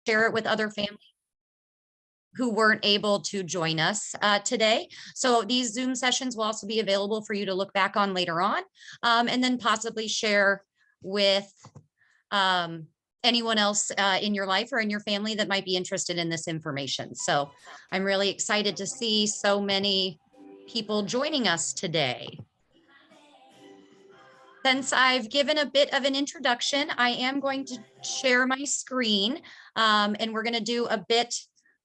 share it with other families who weren't able to join us today. So these Zoom sessions will also be available for you to look back on later on, and then possibly share with anyone else in your life or in your family that might be interested in this information. So I'm really excited to see so many people joining us today. Since I've given a bit of an introduction, I am going to share my screen, and we're going to do a bit,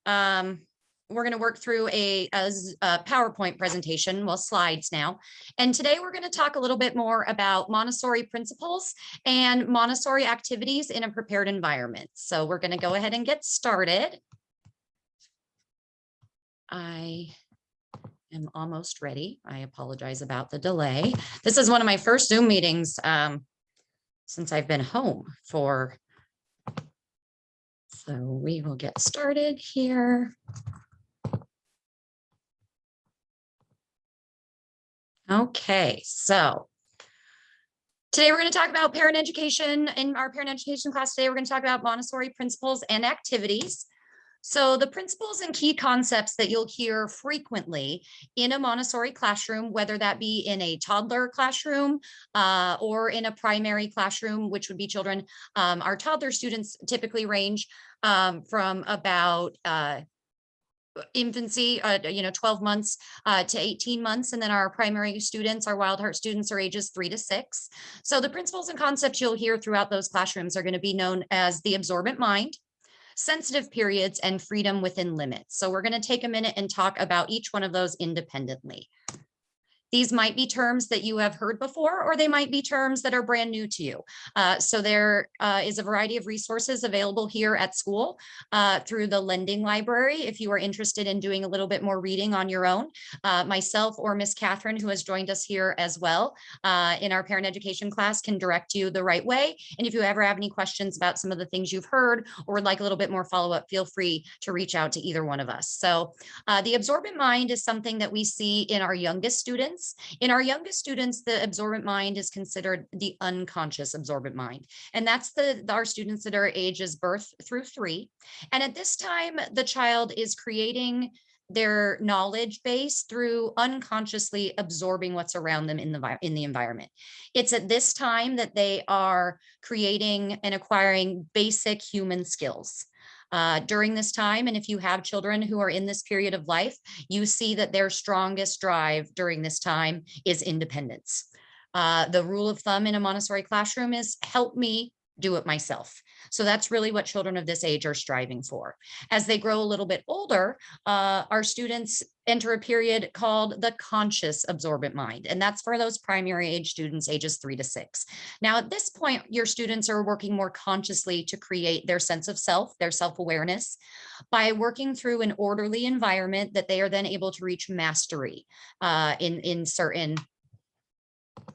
we're going to work through a PowerPoint presentation, well, slides now. And today we're going to talk a little bit more about Montessori principles and Montessori activities in a prepared environment. So we're going to go ahead and get started. I am almost ready. I apologize about the delay. This is one of my first Zoom meetings since I've been home for. So we will get started here. Okay, so today we're going to talk about parent education. In our parent education class today, we're going to talk about Montessori principles and activities. So the principles and key concepts that you'll hear frequently in a Montessori classroom, whether that be in a toddler classroom or in a primary classroom, which would be children. Our toddler students typically range from about infancy, 12 months to 18 months. And then our primary students, our Wild Heart students, are ages 3 to 6. So the principles and concepts you'll hear throughout those classrooms are going to be known as the absorbent mind, sensitive periods, and freedom within limits. So we're going to take a minute and talk about each one of those independently. These might be terms that you have heard before, or they might be terms that are brand new to you. So there is a variety of resources available here at school through the lending library. If you are interested in doing a little bit more reading on your own, myself or Miss Catherine, who has joined us here as well in our parent education class, can direct you the right way. And if you ever have any questions about some of the things you've heard or would like a little bit more follow-up, feel free to reach out to either one of us. So the absorbent mind is something that we see in our youngest students. In our youngest students, the absorbent mind is considered the unconscious absorbent mind. And that's our students that are ages birth through 3. And at this time, the child is creating their knowledge base through unconsciously absorbing what's around them in the environment. It's at this time that they are creating and acquiring basic human skills. During this time, and if you have children who are in this period of life, you see that their strongest drive during this time is independence. The rule of thumb in a Montessori classroom is help me do it myself. So that's really what children of this age are striving for. As they grow a little bit older, our students enter a period called the conscious absorbent mind. And that's for those primary age students, ages 3 to 6. Now, at this point, your students are working more consciously to create their sense of self, their self-awareness, by working through an orderly environment that they are then able to reach mastery in certain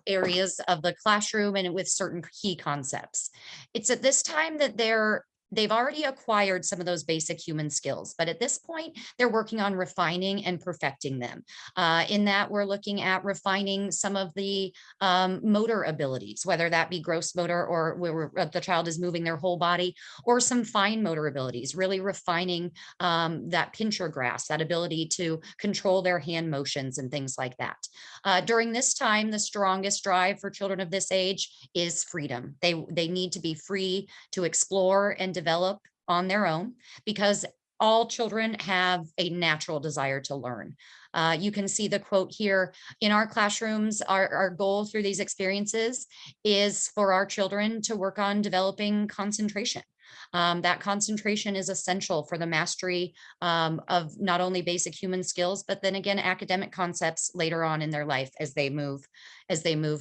areas of the classroom and with certain key concepts. It's at this time that they've already acquired some of those basic human skills, but at this point, they're working on refining and perfecting them. In that, we're looking at refining some of the motor abilities, whether that be gross motor or where the child is moving their whole body, or some fine motor abilities, really refining that pincher grasp, that ability to control their hand motions and things like that. During this time, the strongest drive for children of this age is freedom. They need to be free to explore and develop on their own, because all children have a natural desire to learn. You can see the quote here. In our classrooms, our goal through these experiences is for our children to work on developing concentration. That concentration is essential for the mastery of not only basic human skills, but then again, academic concepts later on in their life as they move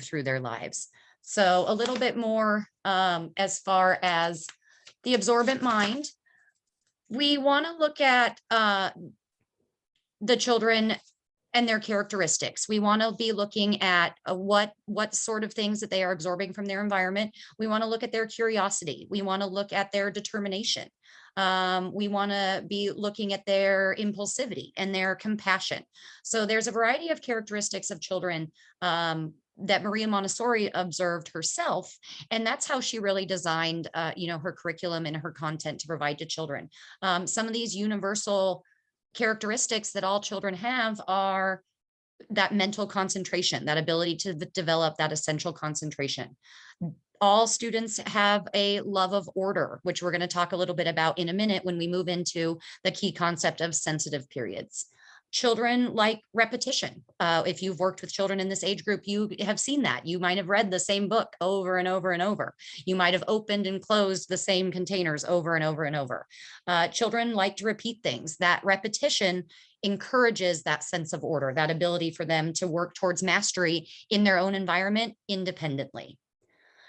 through their lives. So a little bit more as far as the absorbent mind. We want to look at the children and their characteristics. We want to be looking at what sort of things that they are absorbing from their environment. We want to look at their curiosity. We want to look at their determination. We want to be looking at their impulsivity and their compassion. So there's a variety of characteristics of children that Maria Montessori observed herself. And that's how she really designed, her curriculum and her content to provide to children. Some of these universal characteristics that all children have are that mental concentration, that ability to develop that essential concentration. All students have a love of order, which we're going to talk a little bit about in a minute when we move into the key concept of sensitive periods. Children like repetition. If you've worked with children in this age group, you have seen that. You might have read the same book over and over and over. You might have opened and closed the same containers over and over and over. Children like to repeat things. That repetition encourages that sense of order, that ability for them to work towards mastery in their own environment independently.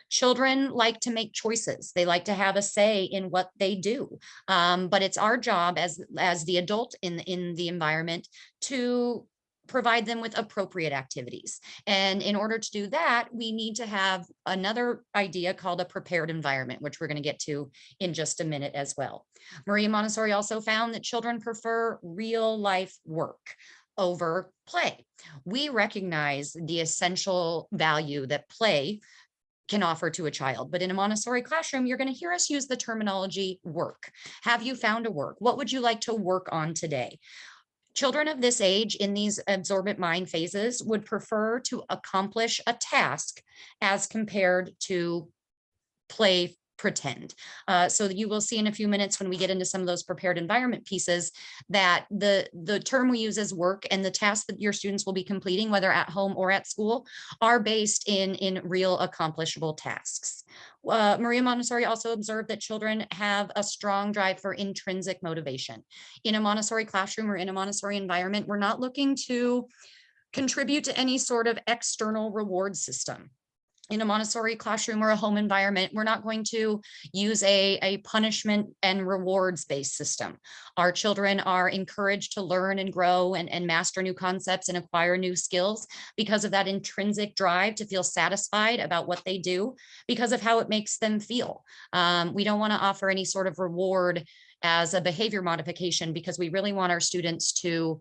Children like to make choices. They like to have a say in what they do. But it's our job as the adult in the environment to provide them with appropriate activities. And in order to do that, we need to have another idea called a prepared environment, which we're going to get to in just a minute as well. Maria Montessori also found that children prefer real life work over play. We recognize the essential value that play can offer to a child. But in a Montessori classroom, you're going to hear us use the terminology work. Have you found a work? What would you like to work on today? Children of this age in these absorbent mind phases would prefer to accomplish a task as compared to play pretend. So you will see in a few minutes when we get into some of those prepared environment pieces that the term we use as work and the tasks that your students will be completing, whether at home or at school, are based in real accomplishable tasks. Maria Montessori also observed that children have a strong drive for intrinsic motivation. In a Montessori classroom or in a Montessori environment, we're not looking to contribute to any sort of external reward system. In a Montessori classroom or a home environment, we're not going to use a punishment and rewards-based system. Our children are encouraged to learn and grow and master new concepts and acquire new skills because of that intrinsic drive to feel satisfied about what they do, because of how it makes them feel. We don't want to offer any sort of reward as a behavior modification, because we really want our students to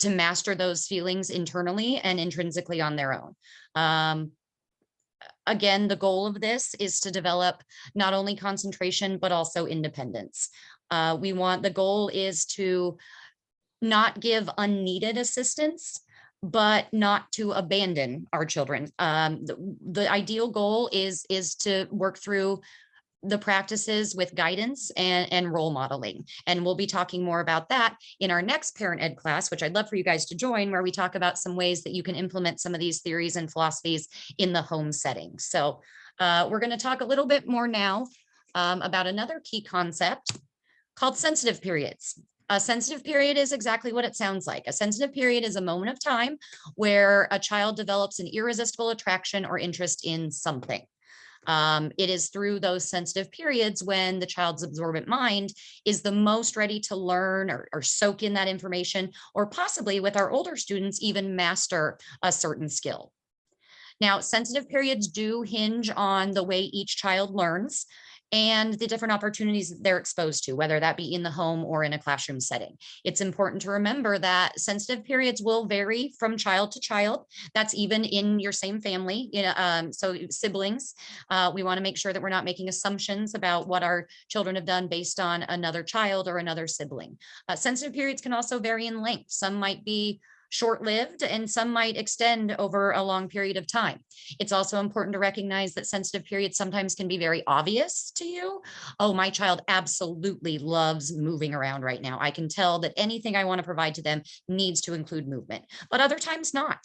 master those feelings internally and intrinsically on their own. Again, the goal of this is to develop not only concentration, but also independence. The goal is to not give unneeded assistance, but not to abandon our children. The ideal goal is to work through the practices with guidance and role modeling. And we'll be talking more about that in our next parent ed class, which I'd love for you guys to join, where we talk about some ways that you can implement some of these theories and philosophies in the home setting. So we're going to talk a little bit more now about another key concept called sensitive periods. A sensitive period is exactly what it sounds like. A sensitive period is a moment of time where a child develops an irresistible attraction or interest in something. It is through those sensitive periods when the child's absorbent mind is the most ready to learn or soak in that information, or possibly with our older students, even master a certain skill. Now, sensitive periods do hinge on the way each child learns and the different opportunities they're exposed to, whether that be in the home or in a classroom setting. It's important to remember that sensitive periods will vary from child to child. That's even in your same family, so siblings. We want to make sure that we're not making assumptions about what our children have done based on another child or another sibling. Sensitive periods can also vary in length. Some might be short-lived and some might extend over a long period of time. It's also important to recognize that sensitive periods sometimes can be very obvious to you. Oh, my child absolutely loves moving around right now. I can tell that anything I want to provide to them needs to include movement, but other times not.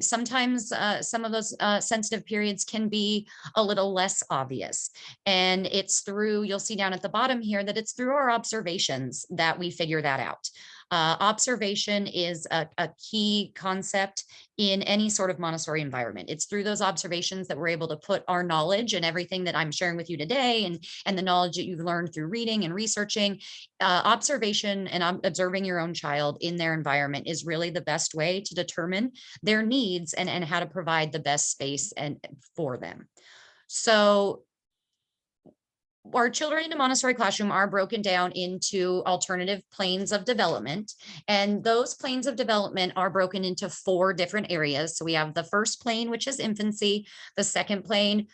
Sometimes some of those sensitive periods can be a little less obvious. And it's through, you'll see down at the bottom here, that it's through our observations that we figure that out. Observation is a key concept in any sort of Montessori environment. It's through those observations that we're able to put our knowledge and everything that I'm sharing with you today, and the knowledge that you've learned through reading and researching. Observation and observing your own child in their environment is really the best way to determine their needs and how to provide the best space for them. So our children in a Montessori classroom are broken down into alternative planes of development. And those planes of development are broken into 4 different areas. So we have the first plane, which is infancy, the second plane,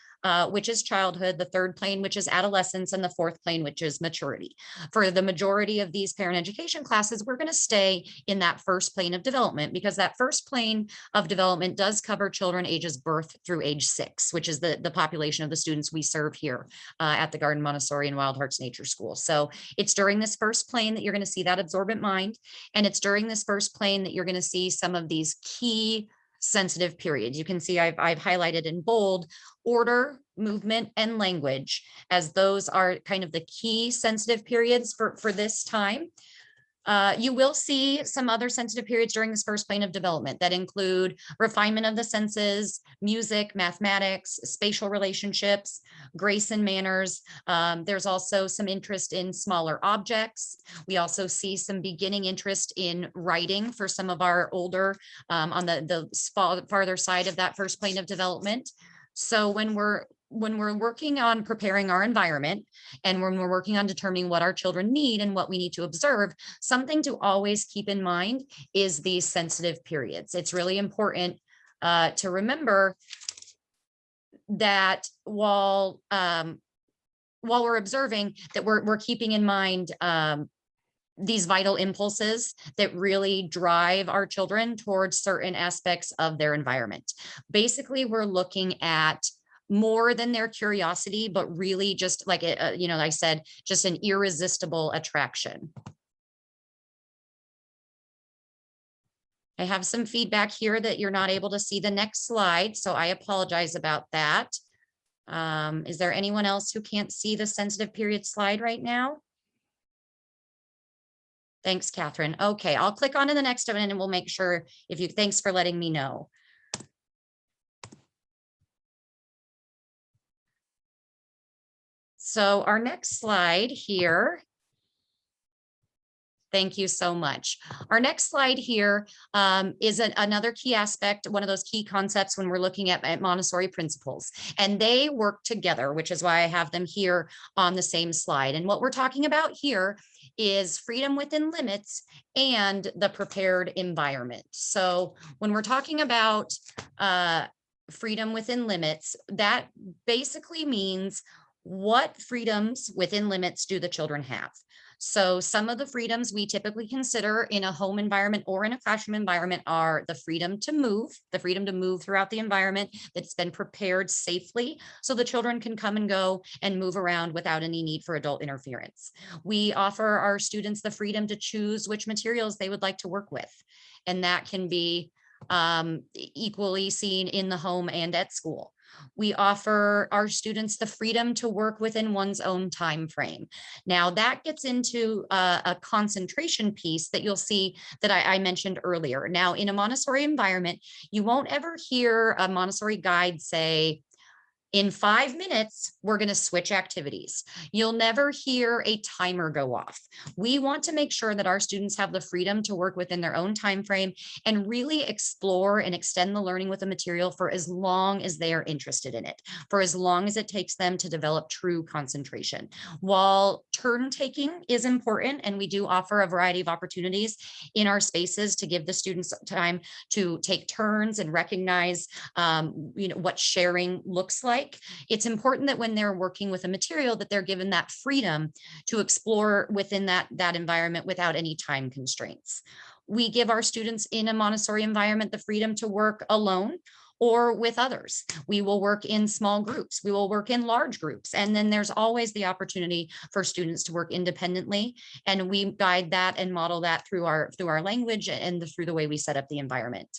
which is childhood, the third plane, which is adolescence, and the fourth plane, which is maturity. For the majority of these parent education classes, we're going to stay in that first plane of development, because that first plane of development does cover children ages birth through age 6, which is the population of the students we serve here at the Garden Montessori and Wild Hearts Nature School. So it's during this first plane that you're going to see that absorbent mind. And it's during this first plane that you're going to see some of these key sensitive periods. You can see I've highlighted in bold order, movement, and language, as those are kind of the key sensitive periods for this time. You will see some other sensitive periods during this first plane of development that include refinement of the senses, music, mathematics, spatial relationships, grace and manners. There's also some interest in smaller objects. We also see some beginning interest in writing for some of our older on the farther side of that first plane of development. So when we're working on preparing our environment, and when we're working on determining what our children need and what we need to observe, something to always keep in mind is these sensitive periods. It's really important to remember that while we're observing, that we're keeping in mind these vital impulses that really drive our children towards certain aspects of their environment. Basically, we're looking at more than their curiosity, but really just like, I said, just an irresistible attraction. I have some feedback here that you're not able to see the next slide, so I apologize about that. Is there anyone else who can't see the sensitive period slide right now? Thanks, Catherine. Okay, I'll click on to the next one and we'll make sure thanks for letting me know. So our next slide here. Thank you so much. Our next slide here is another key aspect, one of those key concepts when we're looking at Montessori principles, and they work together, which is why I have them here on the same slide. And what we're talking about here is freedom within limits and the prepared environment. So when we're talking about freedom within limits, that basically means what freedoms within limits do the children have? So some of the freedoms we typically consider in a home environment or in a classroom environment are the freedom to move throughout the environment that's been prepared safely so the children can come and go and move around without any need for adult interference. We offer our students the freedom to choose which materials they would like to work with, and that can be equally seen in the home and at school. We offer our students the freedom to work within one's own time frame. Now that gets into a concentration piece that you'll see that I mentioned earlier. Now in a Montessori environment, you won't ever hear a Montessori guide say, in 5 minutes, we're going to switch activities. You'll never hear a timer go off. We want to make sure that our students have the freedom to work within their own time frame and really explore and extend the learning with the material for as long as they are interested in it, for as long as it takes them to develop true concentration. While turn taking is important, and we do offer a variety of opportunities in our spaces to give the students time to take turns and recognize what sharing looks like, it's important that when they're working with a material that they're given that freedom to explore within that environment without any time constraints. We give our students in a Montessori environment the freedom to work alone or with others. We will work in small groups. We will work in large groups. And then there's always the opportunity for students to work independently. And we guide that and model that through our language and through the way we set up the environment.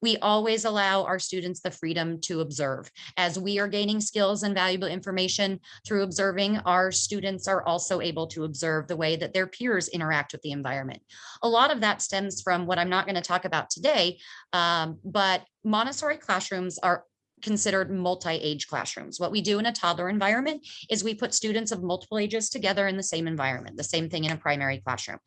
We always allow our students the freedom to observe. As we are gaining skills and valuable information through observing, our students are also able to observe the way that their peers interact with the environment. A lot of that stems from what I'm not going to talk about today, but Montessori classrooms are considered multi-age classrooms. What we do in a toddler environment is we put students of multiple ages together in the same environment, the same thing in a primary classroom.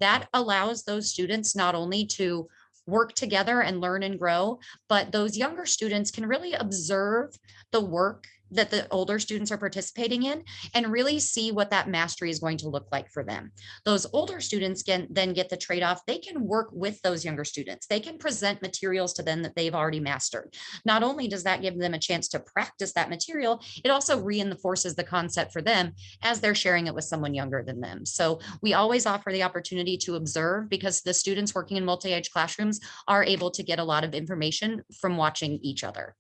That allows those students not only to work together and learn and grow, but those younger students can really observe the work that the older students are participating in and really see what that mastery is going to look like for them. Those older students can then get the trade-off. They can work with those younger students. They can present materials to them that they've already mastered. Not only does that give them a chance to practice that material, it also reinforces the concept for them as they're sharing it with someone younger than them. So we always offer the opportunity to observe, because the students working in multi-age classrooms are able to get a lot of information from watching each other.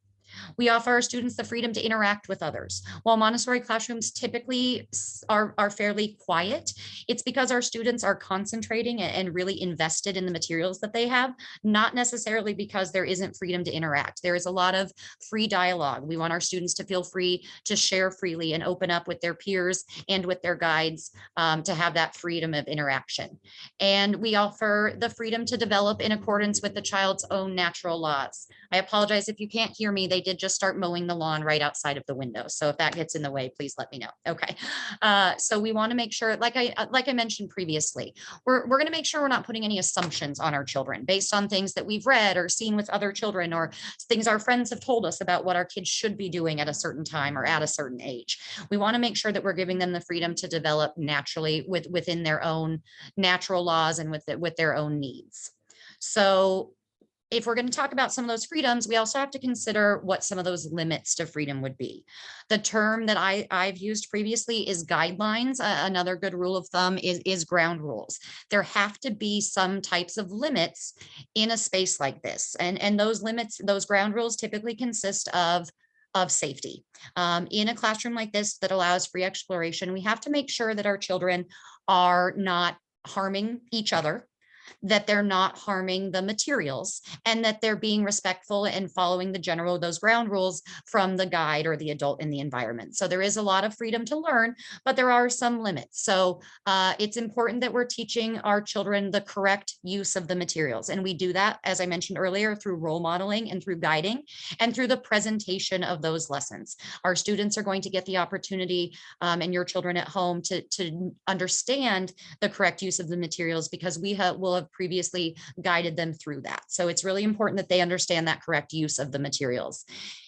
We offer our students the freedom to interact with others. While Montessori classrooms typically are fairly quiet, it's because our students are concentrating and really invested in the materials that they have, not necessarily because there isn't freedom to interact. There is a lot of free dialogue. We want our students to feel free to share freely and open up with their peers and with their guides, to have that freedom of interaction. And we offer the freedom to develop in accordance with the child's own natural laws. I apologize if you can't hear me. They did just start mowing the lawn right outside of the window. So if that gets in the way, please let me know. Okay. So we want to make sure, like I mentioned previously, we're going to make sure we're not putting any assumptions on our children based on things that we've read or seen with other children, or things our friends have told us about what our kids should be doing at a certain time or at a certain age. We want to make sure that we're giving them the freedom to develop naturally within their own natural laws and with their own needs. So if we're going to talk about some of those freedoms, we also have to consider what some of those limits to freedom would be. The term that I've used previously is guidelines. Another good rule of thumb is ground rules. There have to be some types of limits in a space like this. And those limits, those ground rules typically consist of safety. In a classroom like this that allows free exploration, we have to make sure that our children are not harming each other, that they're not harming the materials, and that they're being respectful and following those ground rules from the guide or the adult in the environment. So there is a lot of freedom to learn, but there are some limits. So it's important that we're teaching our children the correct use of the materials. And we do that, as I mentioned earlier, through role modeling and through guiding and through the presentation of those lessons. Our students are going to get the opportunity, and your children at home, to understand the correct use of the materials, because will have previously guided them through that. So it's really important that they understand that correct use of the materials.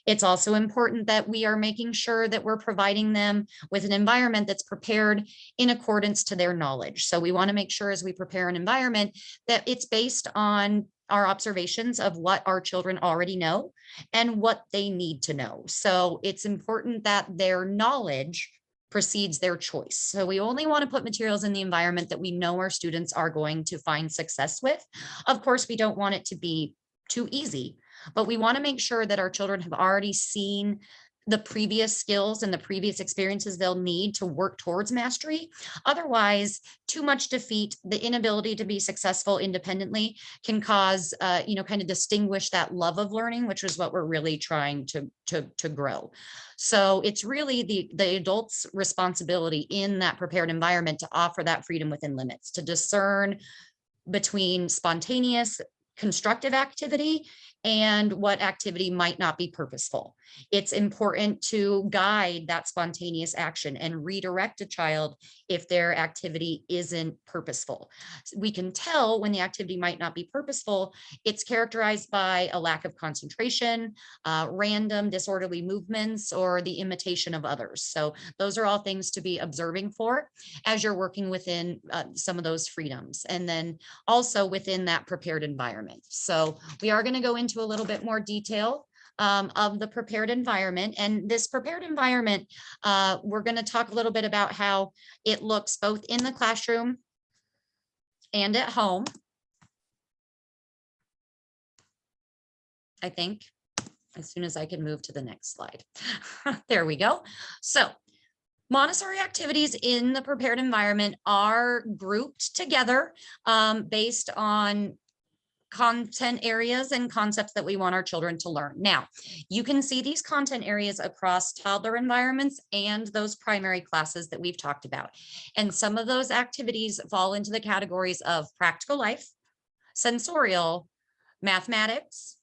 It's also important that we are making sure that we're providing them with an environment that's prepared in accordance to their knowledge. So we want to make sure, as we prepare an environment, that it's based on our observations of what our children already know and what they need to know. So it's important that their knowledge precedes their choice. So we only want to put materials in the environment that we know our students are going to find success with. Of course, we don't want it to be too easy, but we want to make sure that our children have already seen the previous skills and the previous experiences they'll need to work towards mastery. Otherwise, too much defeat, the inability to be successful independently, can cause, kind of distinguish that love of learning, which is what we're really trying to grow. So it's really the adult's responsibility in that prepared environment to offer that freedom within limits, to discern between spontaneous, constructive activity and what activity might not be purposeful. It's important to guide that spontaneous action and redirect a child if their activity isn't purposeful. We can tell when the activity might not be purposeful. It's characterized by a lack of concentration, random disorderly movements, or the imitation of others. So those are all things to be observing for as you're working within some of those freedoms, and then also within that prepared environment. So we are going to go into a little bit more detail of the prepared environment. And this prepared environment, we're going to talk a little bit about how it looks both in the classroom and at home. I think as soon as I can move to the next slide. There we go. So Montessori activities in the prepared environment are grouped together based on content areas and concepts that we want our children to learn. Now, you can see these content areas across toddler environments and those primary classes that we've talked about. And some of those activities fall into the categories of practical life, sensorial, mathematics,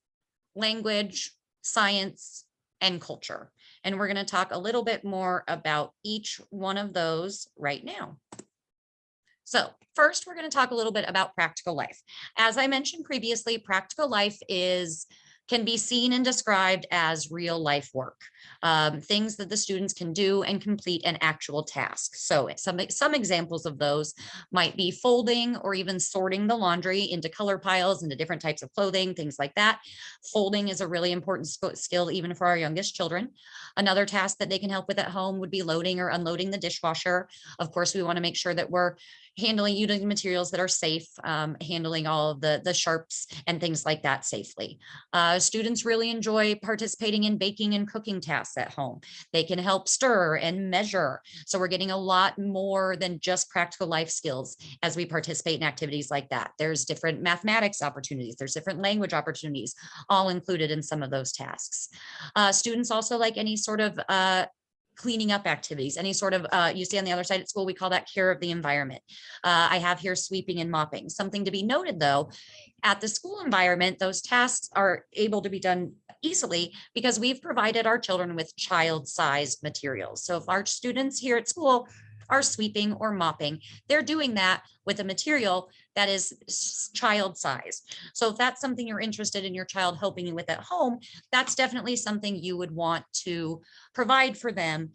language, science, and culture. And we're going to talk a little bit more about each one of those right now. So first, we're going to talk a little bit about practical life. As I mentioned previously, practical life is can be seen and described as real life work, things that the students can do and complete an actual task. So some examples of those might be folding or even sorting the laundry into color piles, into different types of clothing, things like that. Folding is a really important skill even for our youngest children. Another task that they can help with at home would be loading or unloading the dishwasher. Of course, we want to make sure that we're using materials that are safe, handling all of the sharps and things like that safely. Students really enjoy participating in baking and cooking tasks at home. They can help stir and measure. So we're getting a lot more than just practical life skills as we participate in activities like that. There's different mathematics opportunities, there's different language opportunities, all included in some of those tasks. Students also like any sort of cleaning up activities, any sort of, you see on the other side at school, we call that care of the environment. I have here sweeping and mopping. Something to be noted though, at the school environment, those tasks are able to be done easily because we've provided our children with child-sized materials. So if our students here at school are sweeping or mopping, they're doing that with a material that is child sized. So if that's something you're interested in your child helping you with at home, that's definitely something you would want to provide for them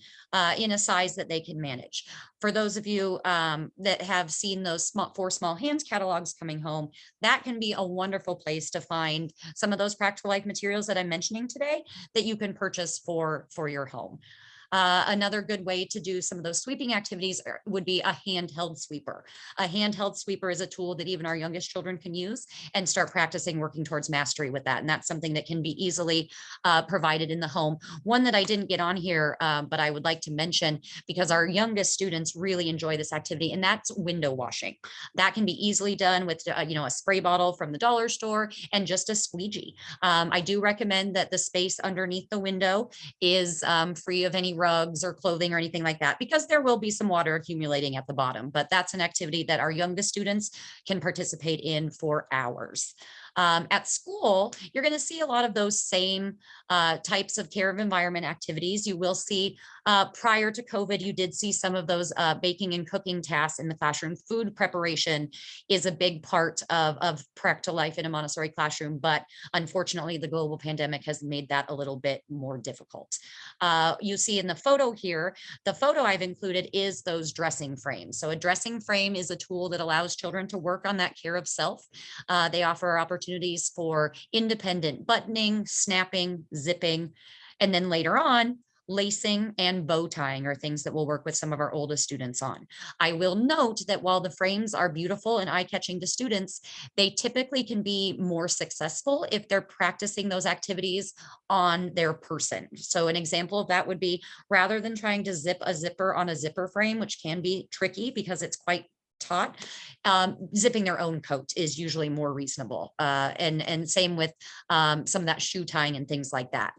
in a size that they can manage. For those of you that have seen those For Small Hands catalogs coming home, that can be a wonderful place to find some of those practical life materials that I'm mentioning today that you can purchase for your home. Another good way to do some of those sweeping activities would be a handheld sweeper. A handheld sweeper is a tool that even our youngest children can use and start practicing working towards mastery with that. And that's something that can be easily provided in the home. One that I didn't get on here, but I would like to mention because our youngest students really enjoy this activity, and that's window washing. That can be easily done with a spray bottle from the dollar store and just a squeegee. I do recommend that the space underneath the window is free of any rugs or clothing or anything like that, because there will be some water accumulating at the bottom, but that's an activity that our youngest students can participate in for hours. At school, you're going to see a lot of those same types of care of environment activities. You will see prior to COVID, you did see some of those baking and cooking tasks in the classroom. Food preparation is a big part of practical life in a Montessori classroom, but unfortunately, the global pandemic has made that a little bit more difficult. You see in the photo here, the photo I've included is those dressing frames. So a dressing frame is a tool that allows children to work on that care of self. They offer opportunities for independent buttoning, snapping, zipping, and then later on, lacing and bow tying are things that we'll work with some of our oldest students on. I will note that while the frames are beautiful and eye-catching to students, they typically can be more successful if they're practicing those activities on their person. So an example of that would be, rather than trying to zip a zipper on a zipper frame, which can be tricky because it's quite taut, zipping their own coat is usually more reasonable. And same with some of that shoe tying and things like that.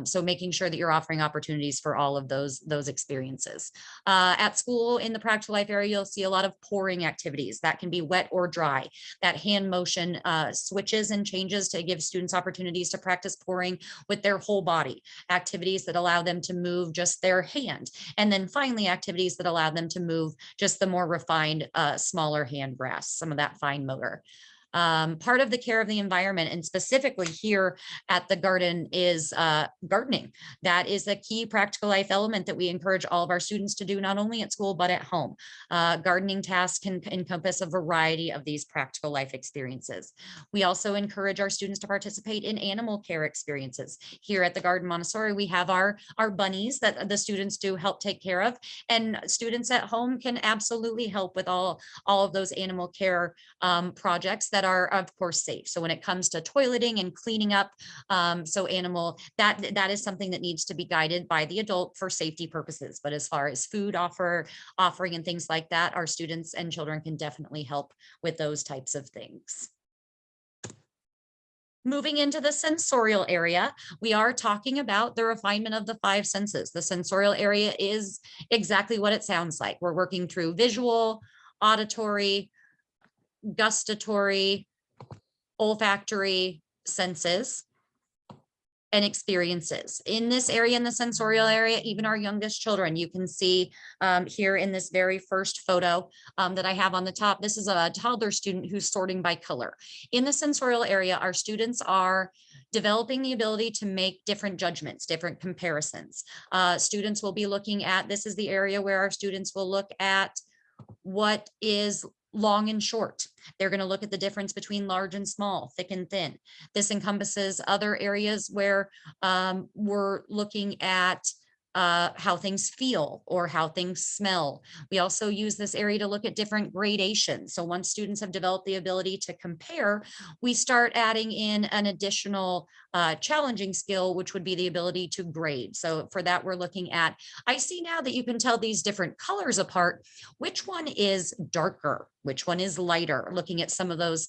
So making sure that you're offering opportunities for all of those experiences. At school in the practical life area, you'll see a lot of pouring activities that can be wet or dry. That hand motion switches and changes to give students opportunities to practice pouring with their whole body. Activities that allow them to move just their hand. And then finally, activities that allow them to move just the more refined smaller hand grasp, some of that fine motor. Part of the care of the environment, and specifically here at the garden, is gardening. That is a key practical life element that we encourage all of our students to do, not only at school, but at home. Gardening tasks can encompass a variety of these practical life experiences. We also encourage our students to participate in animal care experiences. Here at the Garden Montessori, we have our bunnies that the students do help take care of, and students at home can absolutely help with all of those animal care projects that are of course safe. So when it comes to toileting and cleaning up, so animal, that is something that needs to be guided by the adult for safety purposes. But as far as food offering and things like that, our students and children can definitely help with those types of things. Moving into the sensorial area, we are talking about the refinement of the 5 senses. The sensorial area is exactly what it sounds like. We're working through visual, auditory, gustatory, olfactory senses. and experiences. In this area, in the sensorial area, even our youngest children, you can see here in this very first photo that I have on the top, this is a toddler student who's sorting by color. In the sensorial area, our students are developing the ability to make different judgments, different comparisons. Students will be looking at, this is the area where our students will look at what is long and short. They're going to look at the difference between large and small, thick and thin. This encompasses other areas where we're looking at how things feel or how things smell. We also use this area to look at different gradations. So once students have developed the ability to compare, we start adding in an additional challenging skill, which would be the ability to grade. So for that, we're looking at, I see now that you can tell these different colors apart, which one is darker, which one is lighter, looking at some of those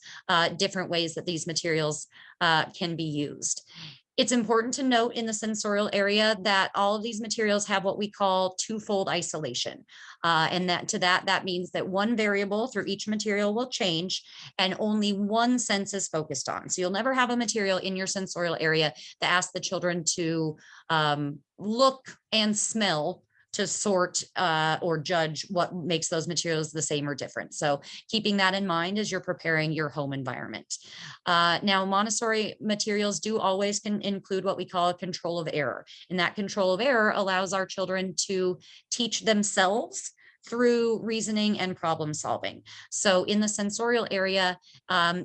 different ways that these materials can be used. It's important to note in the sensorial area that all of these materials have what we call twofold isolation. And that means that one variable through each material will change and only one sense is focused on. So you'll never have a material in your sensorial area that asks the children to look and smell to sort or judge what makes those materials the same or different. So keeping that in mind as you're preparing your home environment. Now, Montessori materials do always can include what we call a control of error. And that control of error allows our children to teach themselves through reasoning and problem solving. So in the sensorial area,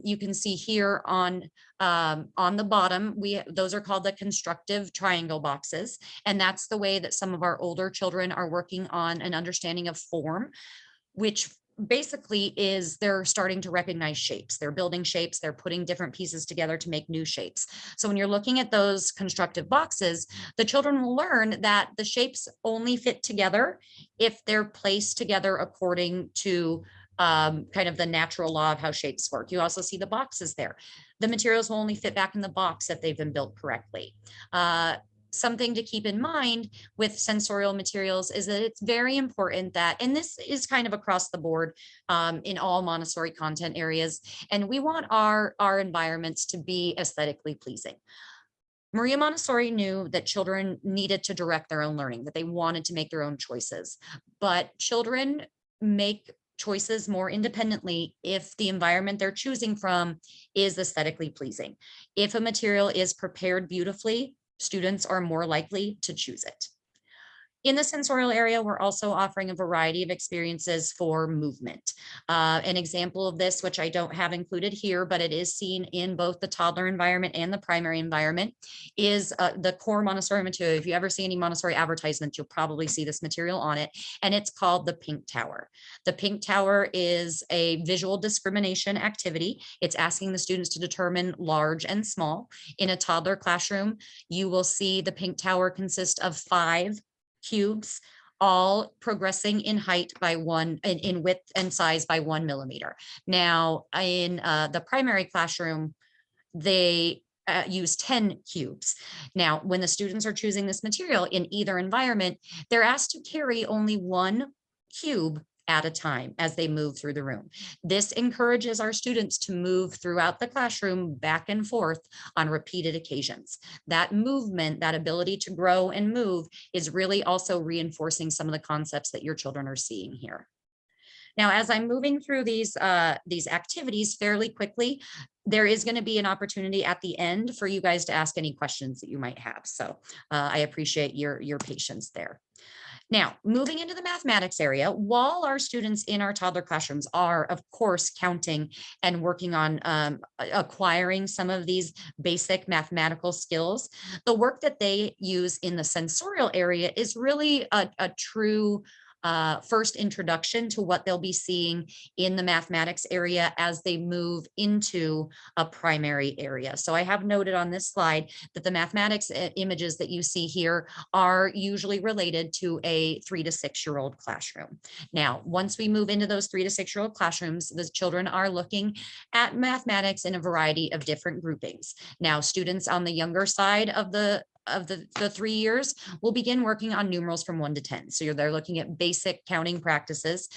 you can see here on the bottom, those are called the constructive triangle boxes. And that's the way that some of our older children are working on an understanding of form, which basically is they're starting to recognize shapes. They're building shapes. They're putting different pieces together to make new shapes. So when you're looking at those constructive boxes, the children will learn that the shapes only fit together if they're placed together according to kind of the natural law of how shapes work. You also see the boxes there. The materials will only fit back in the box if they've been built correctly. Something to keep in mind with sensorial materials is that it's very important that, and this is kind of across the board in all Montessori content areas, and we want our environments to be aesthetically pleasing. Maria Montessori knew that children needed to direct their own learning, that they wanted to make their own choices, but children make choices more independently if the environment they're choosing from is aesthetically pleasing. If a material is prepared beautifully, students are more likely to choose it. In the sensorial area, we're also offering a variety of experiences for movement. An example of this, which I don't have included here, but it is seen in both the toddler environment and the primary environment, is the core Montessori material. If you ever see any Montessori advertisements, you'll probably see this material on it, and it's called the Pink Tower. The Pink Tower is a visual discrimination activity. It's asking the students to determine large and small. In a toddler classroom, you will see the Pink Tower consist of 5 cubes, all progressing in height by in width and size by 1 millimeter. Now, in the primary classroom, they use 10 cubes. Now, when the students are choosing this material in either environment, they're asked to carry only 1 cube at a time as they move through the room. This encourages our students to move throughout the classroom back and forth on repeated occasions. That movement, that ability to grow and move, is really also reinforcing some of the concepts that your children are seeing here. Now, as I'm moving through these activities fairly quickly, there is going to be an opportunity at the end for you guys to ask any questions that you might have. So I appreciate your patience there. Now, moving into the mathematics area, while our students in our toddler classrooms are, of course, counting and working on acquiring some of these basic mathematical skills, the work that they use in the sensorial area is really a true first introduction to what they'll be seeing in the mathematics area as they move into a primary area. So I have noted on this slide that the mathematics images that you see here are usually related to a 3 to 6 year old classroom. Now, once we move into those 3 to 6 year old classrooms, the children are looking at mathematics in a variety of different groupings. Now, students on the younger side of the 3 years, we'll begin working on numerals from 1 to 10. So they're looking at basic counting practices.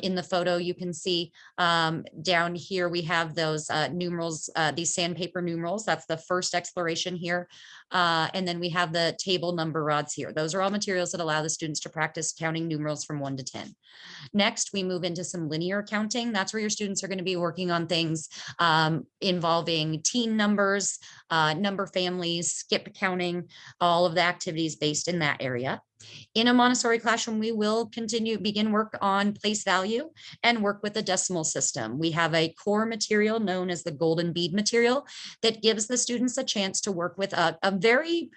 In the photo, you can see down here, we have those numerals, these sandpaper numerals. That's the first exploration here And then we have the table number rods here. Those are all materials that allow the students to practice counting numerals from 1 to 10. Next, we move into some linear counting. That's where your students are going to be working on things involving teen numbers, number families, skip counting, all of the activities based in that area. In a Montessori classroom, we will begin work on place value and work with the decimal system. We have a core material known as the golden bead material that gives the students a chance to work with a very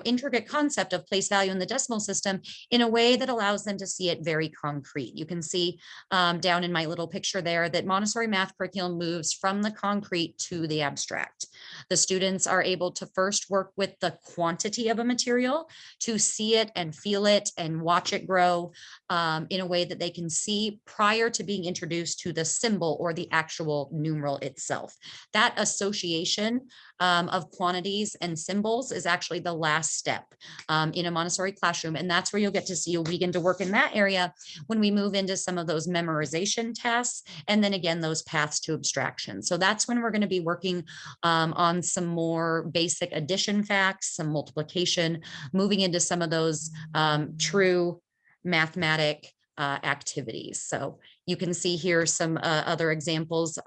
intricate concept of place value in the decimal system in a way that allows them to see it very concrete. You can see down in my little picture there that Montessori math curriculum moves from the concrete to the abstract. The students are able to first work with the quantity of a material to see it and feel it and watch it grow in a way that they can see prior to being introduced to the symbol or the actual numeral itself. That association of quantities and symbols is actually the last step in a Montessori classroom. And that's where you'll begin to work in that area when we move into some of those memorization tasks. And then again, those paths to abstraction. So that's when we're going to be working on some more basic addition facts, some multiplication, moving into some of those true mathematic activities. So you can see here some other examples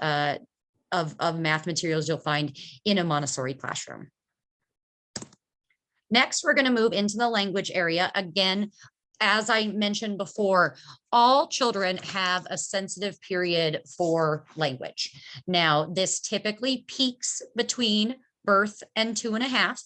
of math materials you'll find in a Montessori classroom. Next, we're going to move into the language area. Again, as I mentioned before, all children have a sensitive period for language. Now, this typically peaks between birth and 2.5.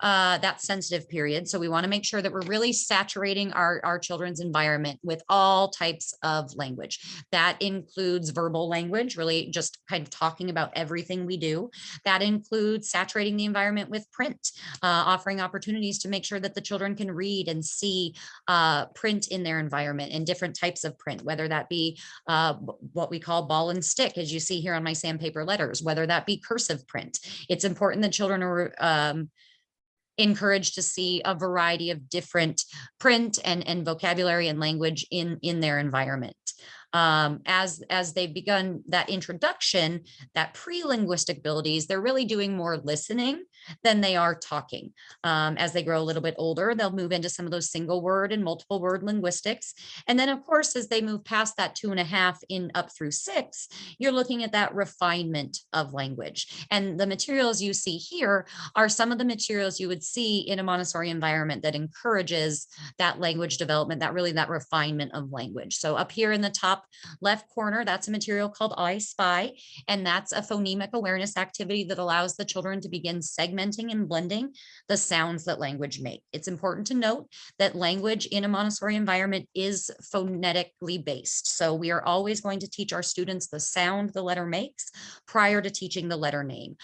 That sensitive period. So we want to make sure that we're really saturating our children's environment with all types of language. That includes verbal language, really just kind of talking about everything we do. That includes saturating the environment with print, offering opportunities to make sure that the children can read and see print in their environment and different types of print, whether that be what we call ball and stick, as you see here on my sandpaper letters, whether that be cursive print. It's important that children are encouraged to see a variety of different print and vocabulary and language in their environment. As they've begun that introduction, that pre-linguistic abilities, they're really doing more listening than they are talking. As they grow a little bit older, they'll move into some of those single word and multiple word linguistics. And then of course, as they move past that 2.5 in up through 6, you're looking at that refinement of language. And the materials you see here are some of the materials you would see in a Montessori environment that encourages that language development, that refinement of language. So up here in the top left corner, that's a material called I Spy, and that's a phonemic awareness activity that allows the children to begin segmenting and blending the sounds that language make. It's important to note that language in a Montessori environment is phonetically based. So we are always going to teach our students the sound the letter makes prior to teaching the letter name.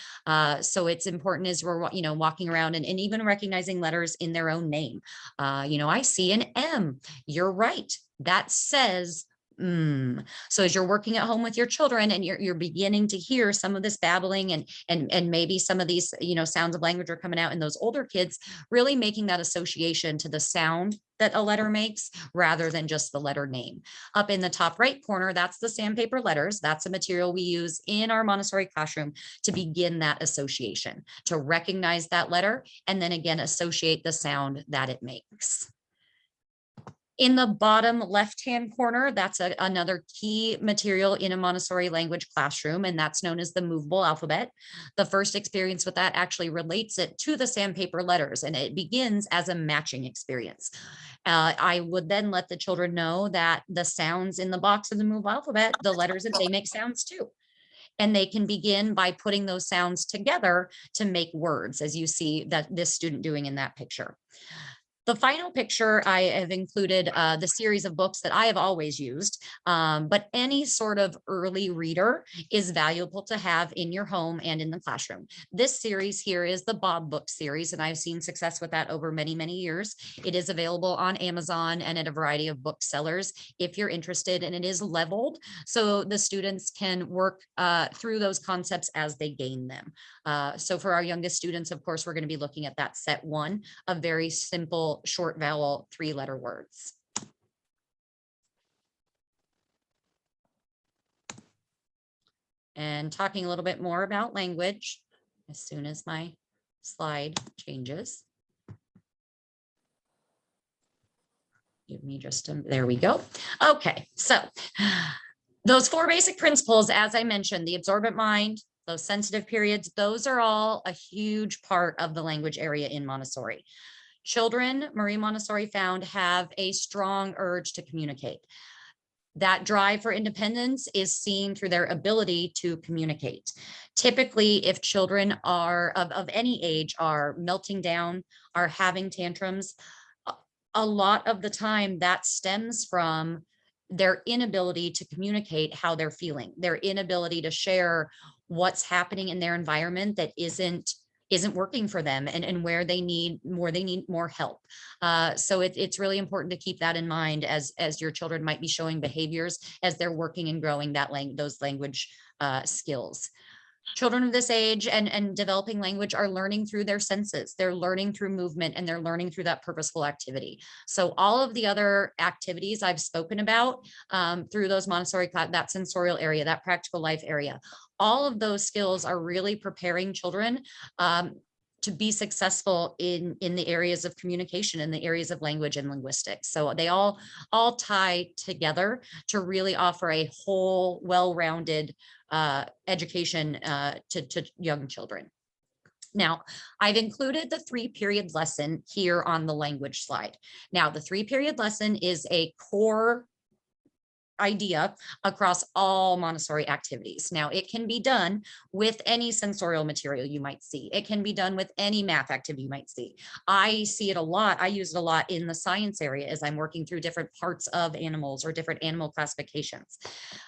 So it's important as we're walking around and even recognizing letters in their own name. I see an M. You're right. That says So as you're working at home with your children and you're beginning to hear some of this babbling and maybe some of these sounds of language are coming out in those older kids, really making that association to the sound that a letter makes rather than just the letter name. Up in the top right corner, that's the sandpaper letters. That's a material we use in our Montessori classroom to begin that association, to recognize that letter and then again associate the sound that it makes. In the bottom left-hand corner, that's another key material in a Montessori language classroom, and that's known as the movable alphabet. The first experience with that actually relates it to the sandpaper letters, and it begins as a matching experience. I would then let the children know that the sounds in the box of the movable alphabet, the letters that they make sounds too. And they can begin by putting those sounds together to make words, as you see that this student doing in that picture. The final picture, I have included the series of books that I have always used, but any sort of early reader is valuable to have in your home and in the classroom. This series here is the Bob book series, and I've seen success with that over many, many years. It is available on Amazon and at a variety of booksellers if you're interested, and it is leveled so the students can work through those concepts as they gain them. So for our youngest students, of course, we're going to be looking at that set 1 of very simple short vowel 3-letter words. And talking a little bit more about language, as soon as my slide changes. Give me just there we go. Okay, so those 4 basic principles, as I mentioned, the absorbent mind, those sensitive periods, those are all a huge part of the language area in Montessori. Children, Marie Montessori found, have a strong urge to communicate. That drive for independence is seen through their ability to communicate. Typically, if children are of any age are melting down, are having tantrums, a lot of the time that stems from their inability to communicate how they're feeling, their inability to share what's happening in their environment that isn't working for them, and where they need more help. So it's really important to keep that in mind as your children might be showing behaviors as they're working and growing those language skills. Children of this age and developing language are learning through their senses. They're learning through movement, and they're learning through that purposeful activity. So all of the other activities I've spoken about through those Montessori class, that sensorial area, that practical life area, all of those skills are really preparing children to be successful in the areas of communication, in the areas of language and linguistics. So they all tie together to really offer a whole, well-rounded education to young children. Now, I've included the 3-period lesson here on the language slide. Now, the 3-period lesson is a core idea across all Montessori activities. Now, it can be done with any sensorial material you might see. It can be done with any math activity you might see. I see it a lot. I use it a lot in the science area as I'm working through different parts of animals or different animal classifications.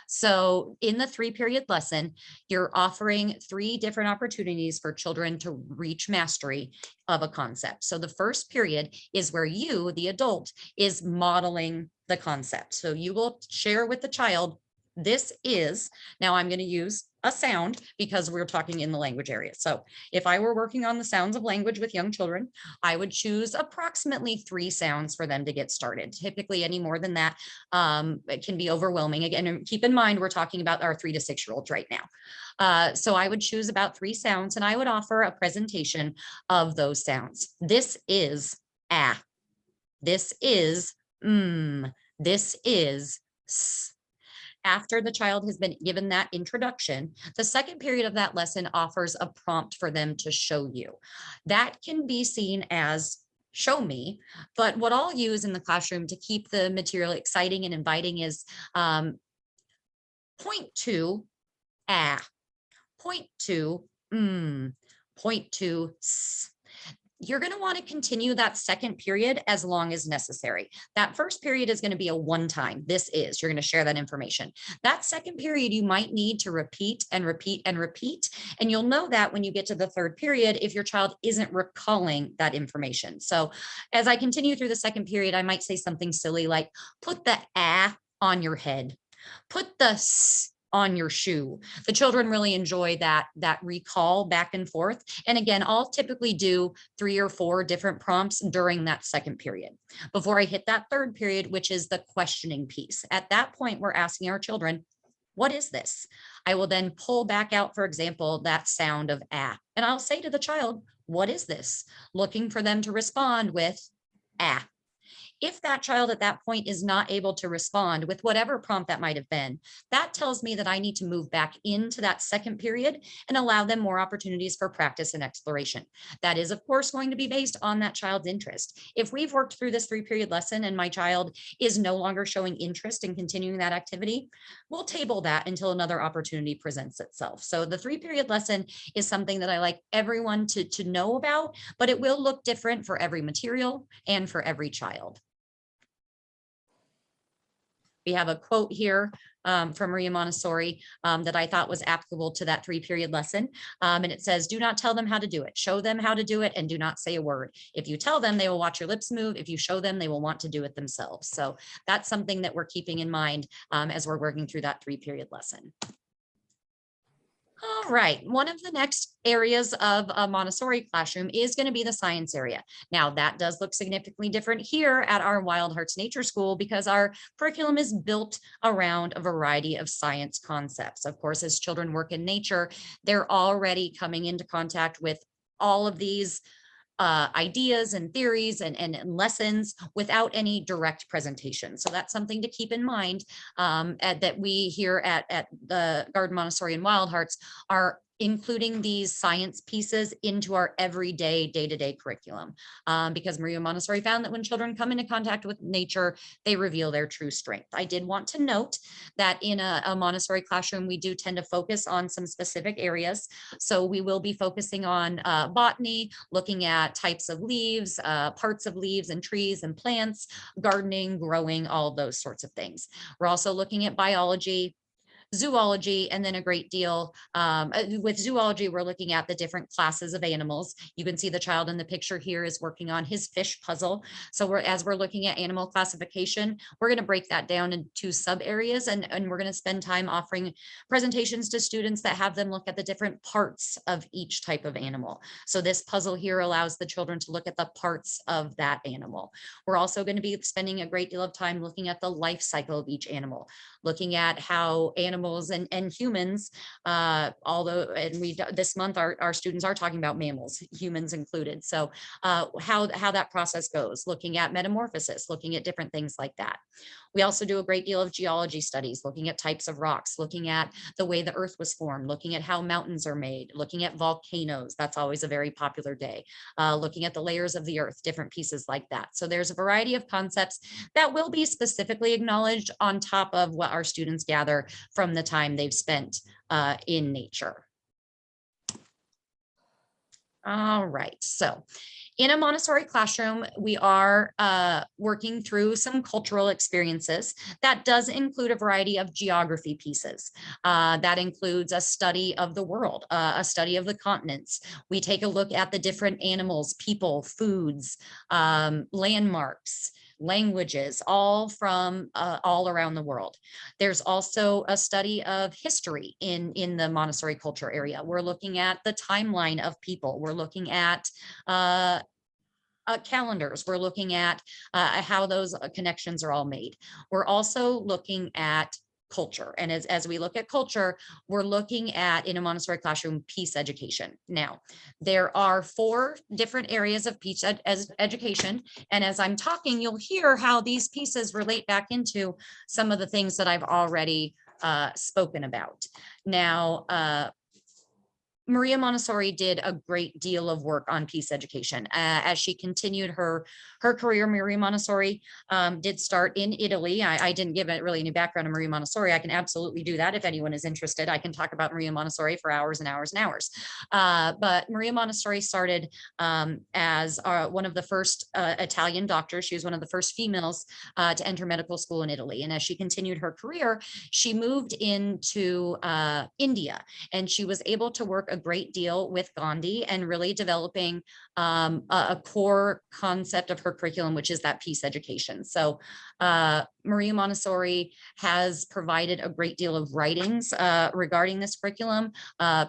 So in the 3-period lesson, you're offering 3 different opportunities for children to reach mastery of a concept. So the first period is where you, the adult, is modeling the concept. So you will share with the child, this is, now I'm going to use a sound because we're talking in the language area. So if I were working on the sounds of language with young children, I would choose approximately 3 sounds for them to get started. Typically any more than that, it can be overwhelming. Again, keep in mind, we're talking about our 3 to 6-year-olds right now. So I would choose about 3 sounds, and I would offer a presentation of those sounds. This is ah. This is this is s. After the child has been given that introduction, the second period of that lesson offers a prompt for them to show you. That can be seen as show me, but what I'll use in the classroom to keep the material exciting and inviting is point to ah, point to point to s. You're going to want to continue that second period as long as necessary. That first period is going to be a one-time. This is, you're going to share that information. That second period, you might need to repeat and repeat and repeat. And you'll know that when you get to the third period, if your child isn't recalling that information. So as I continue through the second period, I might say something silly like, put the ah on your head, put the s on your shoe. The children really enjoy that recall back and forth. And again, I'll typically do 3 or 4 different prompts during that second period before I hit that third period, which is the questioning piece. At that point, we're asking our children, what is this? I will then pull back out, for example, that sound of ah, and I'll say to the child, what is this? Looking for them to respond with ah. If that child at that point is not able to respond with whatever prompt that might have been, that tells me that I need to move back into that second period and allow them more opportunities for practice and exploration. That is, of course, going to be based on that child's interest. If we've worked through this 3-period lesson and my child is no longer showing interest in continuing that activity, we'll table that until another opportunity presents itself. So the 3-period lesson is something that I like everyone to know about, but it will look different for every material and for every child. We have a quote here from Maria Montessori that I thought was applicable to that 3-period lesson. And it says, do not tell them how to do it. Show them how to do it and do not say a word. If you tell them, they will watch your lips move. If you show them, they will want to do it themselves. So that's something that we're keeping in mind as we're working through that 3-period lesson. All right, one of the next areas of a Montessori classroom is going to be the science area. Now, that does look significantly different here at our Wild Hearts Nature School because our curriculum is built around a variety of science concepts. Of course, as children work in nature, they're already coming into contact with all of these ideas and theories and lessons without any direct presentation. So that's something to keep in mind, that we here at the Garden Montessori and Wild Hearts are including these science pieces into our everyday day-to-day curriculum, because Maria Montessori found that when children come into contact with nature, they reveal their true strength. I did want to note that in a Montessori classroom, we do tend to focus on some specific areas. So we will be focusing on botany, looking at types of leaves, parts of leaves and trees and plants, gardening, growing, all those sorts of things. We're also looking at biology, zoology, and then a great deal with zoology, we're looking at the different classes of animals. You can see the child in the picture here is working on his fish puzzle. So as we're looking at animal classification, we're going to break that down into sub areas, and we're going to spend time offering presentations to students that have them look at the different parts of each type of animal. So this puzzle here allows the children to look at the parts of that animal. We're also going to be spending a great deal of time looking at the life cycle of each animal, looking at how animals and humans, this month our students are talking about mammals, humans included. So how that process goes, looking at metamorphosis, looking at different things like that. We also do a great deal of geology studies, looking at types of rocks, looking at the way the earth was formed, looking at how mountains are made, looking at volcanoes. That's always a very popular day. Looking at the layers of the earth, different pieces like that. So there's a variety of concepts that will be specifically acknowledged on top of what our students gather from the time they've spent in nature. All right, so in a Montessori classroom, we are working through some cultural experiences. That does include a variety of geography pieces. That includes a study of the world, a study of the continents. We take a look at the different animals, people, foods, landmarks, languages, all from all around the world. There's also a study of history in the Montessori culture area. We're looking at the timeline of people. We're looking at calendars. We're looking at how those connections are all made. We're also looking at culture. And as we look at culture, we're looking at, in a Montessori classroom, peace education. Now, there are 4 different areas of peace education. And as I'm talking, you'll hear how these pieces relate back into some of the things that I've already spoken about. Now, Maria Montessori did a great deal of work on peace education. As she continued her career, Maria Montessori did start in Italy. I didn't give it really any background on Maria Montessori. I can absolutely do that if anyone is interested. I can talk about Maria Montessori for hours and hours and hours. But Maria Montessori started as one of the first Italian doctors. She was one of the first females to enter medical school in Italy. And as she continued her career, she moved into India, and she was able to work a great deal with Gandhi and really developing a core concept of her curriculum, which is that peace education. So Maria Montessori has provided a great deal of writings regarding this curriculum.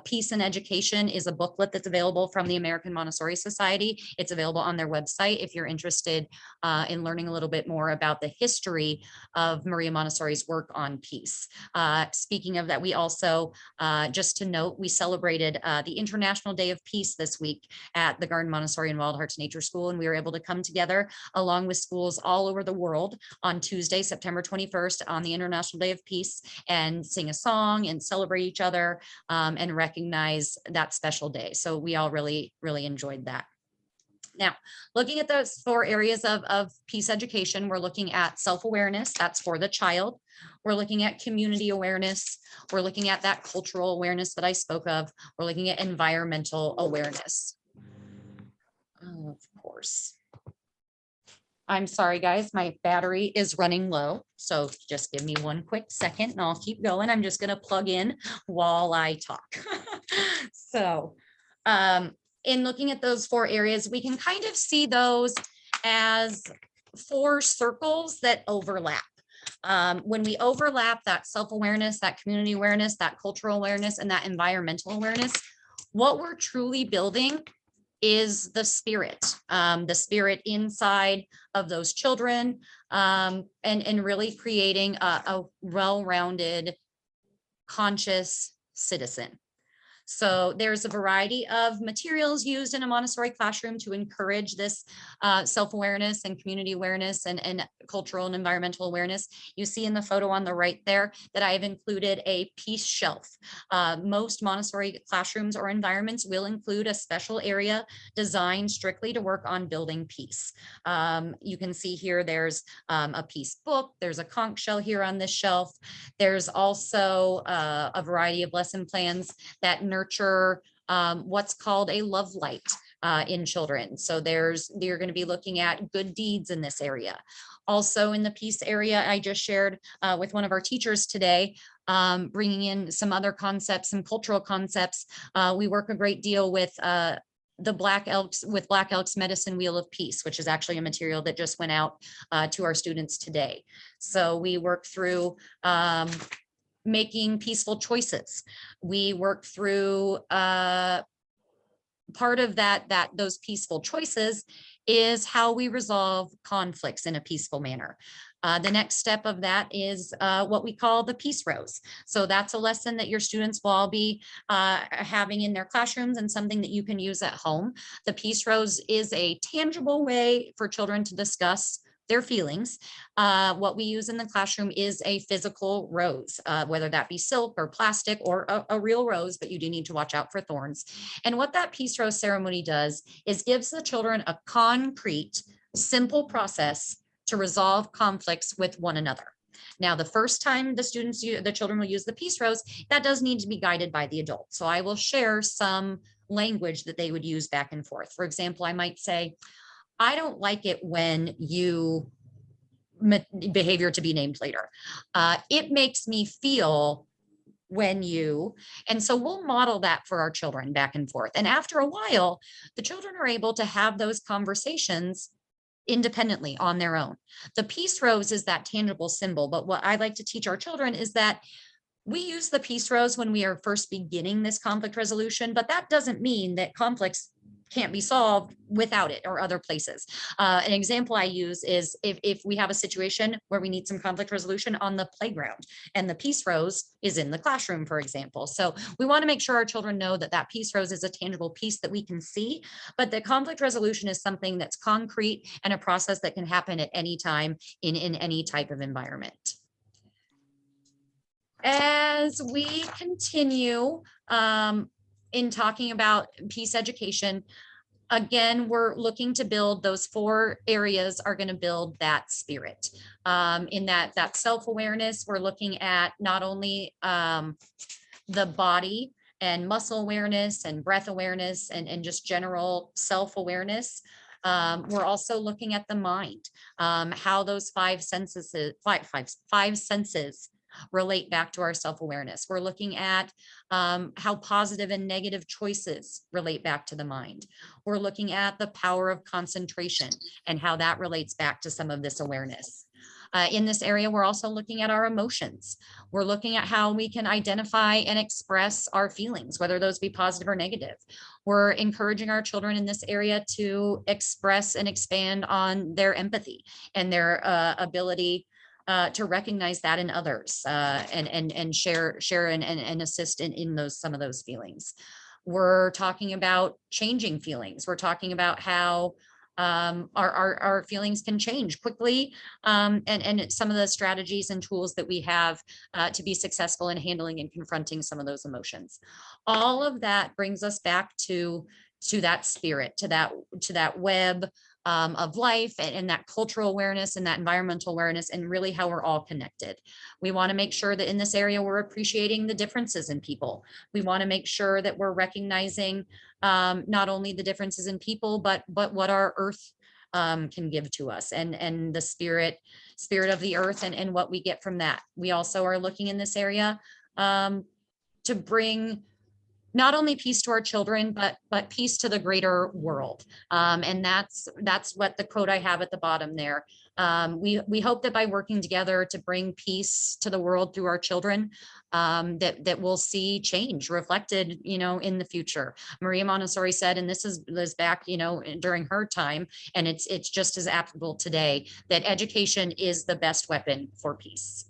Peace and Education is a booklet that's available from the American Montessori Society. It's available on their website if you're interested in learning a little bit more about the history of Maria Montessori's work on peace. Speaking of that, we also, just to note, we celebrated the International Day of Peace this week at the Garden Montessori and Wild Hearts Nature School, and we were able to come together along with schools all over the world on Tuesday, September 21st, on the International Day of Peace, and sing a song and celebrate each other and recognize that special day. So we all really, really enjoyed that. Now, looking at those 4 areas of peace education, we're looking at self-awareness, that's for the child. We're looking at community awareness. We're looking at that cultural awareness that I spoke of. We're looking at environmental awareness. Oh, of course. I'm sorry, guys, my battery is running low. So just give me one quick second and I'll keep going. I'm just going to plug in while I talk. So, in looking at those 4 areas, we can kind of see those as 4 circles that overlap. When we overlap that self-awareness, that community awareness, that cultural awareness, and that environmental awareness, what we're truly building is the spirit inside of those children, and really creating a well-rounded, conscious citizen. So there's a variety of materials used in a Montessori classroom to encourage this self-awareness and community awareness and cultural and environmental awareness. You see in the photo on the right there that I have included a peace shelf. Most Montessori classrooms or environments will include a special area designed strictly to work on building peace. You can see here there's a peace book, there's a conch shell here on this shelf. There's also a variety of lesson plans that nurture what's called a love light in children. So you're going to be looking at good deeds in this area. Also in the peace area, I just shared with one of our teachers today, bringing in some other concepts, some cultural concepts. We work a great deal with the Black Elk's Medicine Wheel of Peace, which is actually a material that just went out to our students today. So we work through making peaceful choices. We work through part of those peaceful choices is how we resolve conflicts in a peaceful manner. The next step of that is what we call the peace rose. So that's a lesson that your students will all be having in their classrooms and something that you can use at home. The peace rose is a tangible way for children to discuss their feelings. What we use in the classroom is a physical rose, whether that be silk or plastic or a real rose, but you do need to watch out for thorns. And what that peace rose ceremony does is gives the children a concrete, simple process to resolve conflicts with one another. Now, the first time the children will use the peace rose, that does need to be guided by the adult. So I will share some language that they would use back and forth. For example, I might say, I don't like it when you behavior to be named later. It makes me feel when you, and so we'll model that for our children back and forth. And after a while, the children are able to have those conversations independently on their own. The peace rose is that tangible symbol, but what I like to teach our children is that we use the peace rose when we are first beginning this conflict resolution, but that doesn't mean that conflicts can't be solved without it or other places. An example I use is if we have a situation where we need some conflict resolution on the playground and the peace rose is in the classroom, for example. So we want to make sure our children know that that peace rose is a tangible piece that we can see, but the conflict resolution is something that's concrete and a process that can happen at any time in any type of environment. As we continue in talking about peace education, again, we're looking to build those 4 areas are going to build that spirit. In that self-awareness, we're looking at not only the body and muscle awareness and breath awareness and just general self-awareness. We're also looking at the mind, how those 5 senses relate back to our self-awareness. We're looking at how positive and negative choices relate back to the mind. We're looking at the power of concentration and how that relates back to some of this awareness. In this area, we're also looking at our emotions. We're looking at how we can identify and express our feelings, whether those be positive or negative. We're encouraging our children in this area to express and expand on their empathy and their ability to recognize that in others and share and assist in some of those feelings. We're talking about changing feelings. We're talking about how our feelings can change quickly and some of the strategies and tools that we have to be successful in handling and confronting some of those emotions. All of that brings us back to that spirit, to that web of life and that cultural awareness and that environmental awareness and really how we're all connected. We want to make sure that in this area, we're appreciating the differences in people. We want to make sure that we're recognizing not only the differences in people, but what our earth can give to us and the spirit of the earth and what we get from that. We also are looking in this area to bring not only peace to our children, but peace to the greater world. And that's what the quote I have at the bottom there. We hope that by working together to bring peace to the world through our children, that we'll see change reflected, in the future. Maria Montessori said, and this is back, during her time, and it's just as applicable today, that education is the best weapon for peace.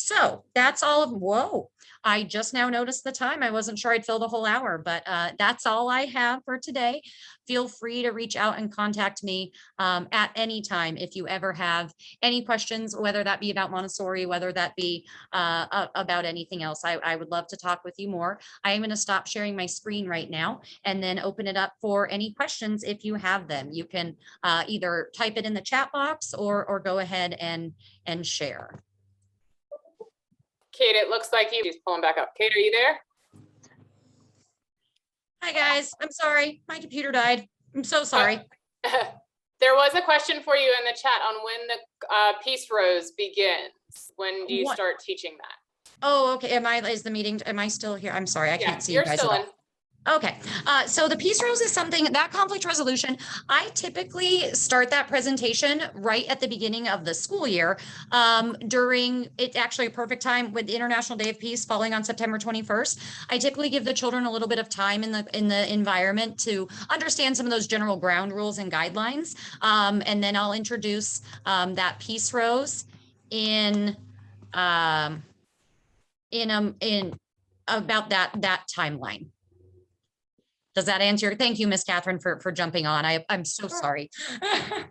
So that's all of, whoa, I just now noticed the time. I wasn't sure I'd fill the whole hour, but that's all I have for today. Feel free to reach out and contact me at any time if you ever have any questions, whether that be about Montessori, whether that be about anything else. I would love to talk with you more. I am going to stop sharing my screen right now and then open it up for any questions if you have them. You can either type it in the chat box or go ahead and share. Kate, it looks like she's pulling back up. Kate, are you there? Hi, guys. I'm sorry. My computer died. I'm so sorry. There was a question for you in the chat on when the Peace Rose begins. When do you start teaching that? Oh, okay. Is the meeting, am I still here? I'm sorry. I can't see you guys at all. Okay, so the Peace Rose is something, that conflict resolution, I typically start that presentation right at the beginning of the school year. It's actually a perfect time with the International Day of Peace falling on September 21st. I typically give the children a little bit of time in the environment to understand some of those general ground rules and guidelines. And then I'll introduce that Peace Rose in about that timeline. Does that answer your, thank you, Miss Catherine, for jumping on. I'm so sorry. And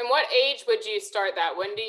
what age would you start that? When do you